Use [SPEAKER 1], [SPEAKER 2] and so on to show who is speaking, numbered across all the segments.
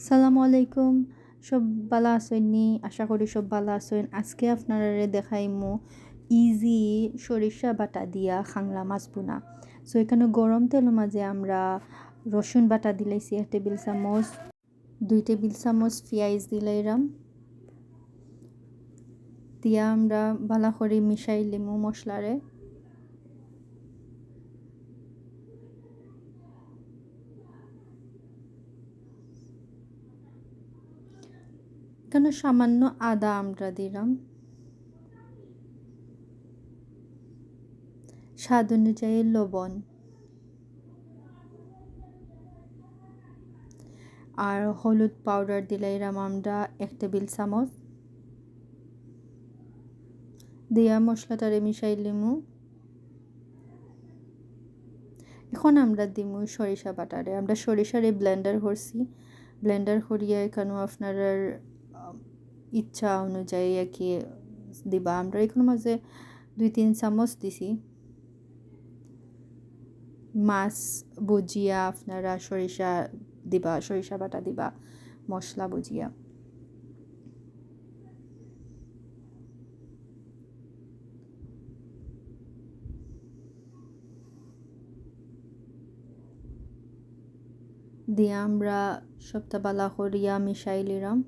[SPEAKER 1] সালামু আলাইকুম। সব ভালো আছেন নি? আশা করি সব ভালো আছেন। আজকে আপনারে দেখাইমু ইজি সরিষা বাটা দিয়া খাংলা মাছ ভুনা। সো এখানে গরম তেলের মাঝে আমরা রসুন বাটা দিলাইছি 1 টেবিল চামচ, 2 টেবিল চামচ পেঁয়াজ দিলাইরাম, দিয়া আমরা ভালো করে মিশাই লিমু মশলারে। এখানে সামান্য আদা আমরা দিলাম, স্বাদ অনুযায়ী লবণ, আর হলুদ পাউডার দিলাইরাম আমরা 1 টেবিল চামচ, দিয়া মশলাটারে মিশাই লিমু। এখন আমরা দিমু সরিষা বাটারে। আমরা সরিষারে ব্লেন্ডার করছি, ব্লেন্ডার করিয়া এখানেও আপনার ইচ্ছা অনুযায়ী কি দিবা। আমরা এখানে মাঝে 2-3 চামচ দিছি। মাছ বুজিয়া আপনারা সরিষা দিবা, সরিষা বাটা দিবা, মশলা বুজিয়া। দিয়া আমরা সবটা বালা করিয়া মিশাই লিরাম।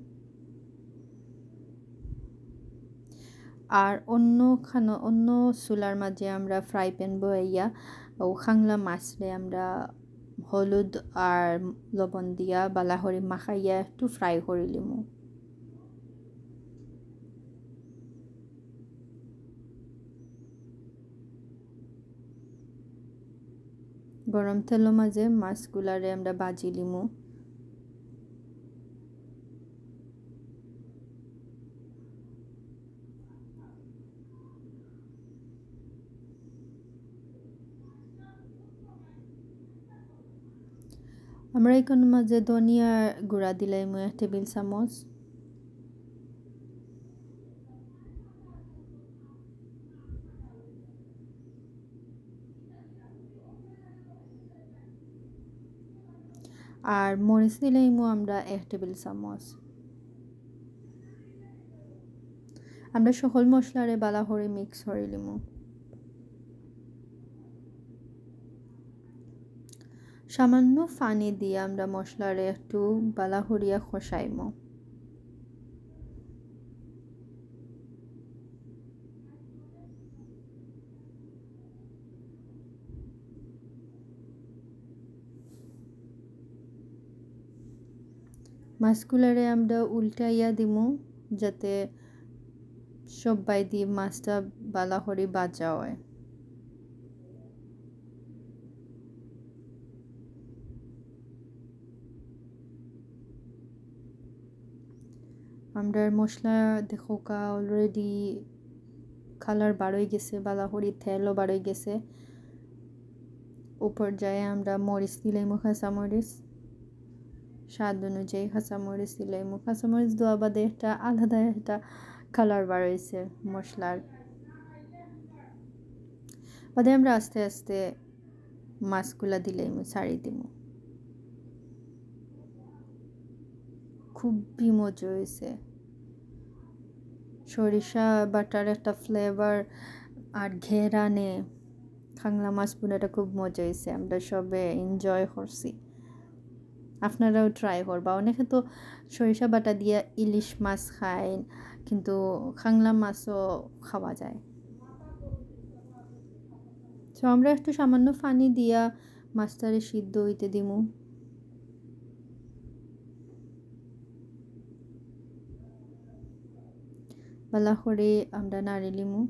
[SPEAKER 1] আর অন্য চুলার মাঝে আমরা ফ্রাই প্যান বইয়া ও খাংলা মাছরে আমরা হলুদ আর লবণ দিয়া বালা করে মাখাইয়া একটু ফ্রাই করে লিমু। গরম তেলের মাঝে মাছগুলারে আমরা ভাজি লিমু। আমরা এখানে মাঝে ধনিয়া গুঁড়া দিলাইমু 1 টেবিল চামচ, আর মরিচ দিলাইমু আমরা 1 টেবিল চামচ। আমরা সকল মশলারে বালা করে মিক্স করে লিমু। সামান্য পানি দিয়ে আমরা মশলারে একটু বালা করিয়া কষাইমু। মাছগুলারে আমরা উল্টাইয়া দিমু যাতে সবাই দিয়ে মাছটা বালা করে ভাজা হয়। আমরা মশলা দেখো অলরেডি কালার বাড়ই গেছে, বালা করে তেলও বাড়ই গেছে। উপর যায় আমরা মরিচ দিলাইমু, কাঁচামরিচ স্বাদ অনুযায়ী কাঁচামরিচ দিলাইমু। কাঁচামরিচ দেওয়া বাদে একটা আলাদা একটা কালার বাড়াইছে মশলার। বাদে আমরা আস্তে আস্তে মাছগুলা দিলাইমু, ছাড়ি দিমু। খুবই মজা হয়েছে। সরিষা বাটার একটা ফ্লেভার আর ঘেরানে খাংলা মাছ ভুনাটা খুব মজা হয়েছে। আমরা সবে এনজয় করছি। আপনারাও ট্রাই করবা। অনেকে তো সরিষা বাটা দিয়া ইলিশ মাছ খায়, কিন্তু খাংলা মাছও খাওয়া যায়। তো আমরা একটু সামান্য পানি দিয়া মাছটারে সিদ্ধ হইতে দিমু। বালা করে আমরা নাড়ি লিমু।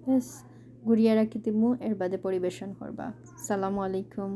[SPEAKER 1] ব্যাস গুড়িয়া রাখি দিমু, এর বাদে পরিবেশন করবা। সালামু আলাইকুম।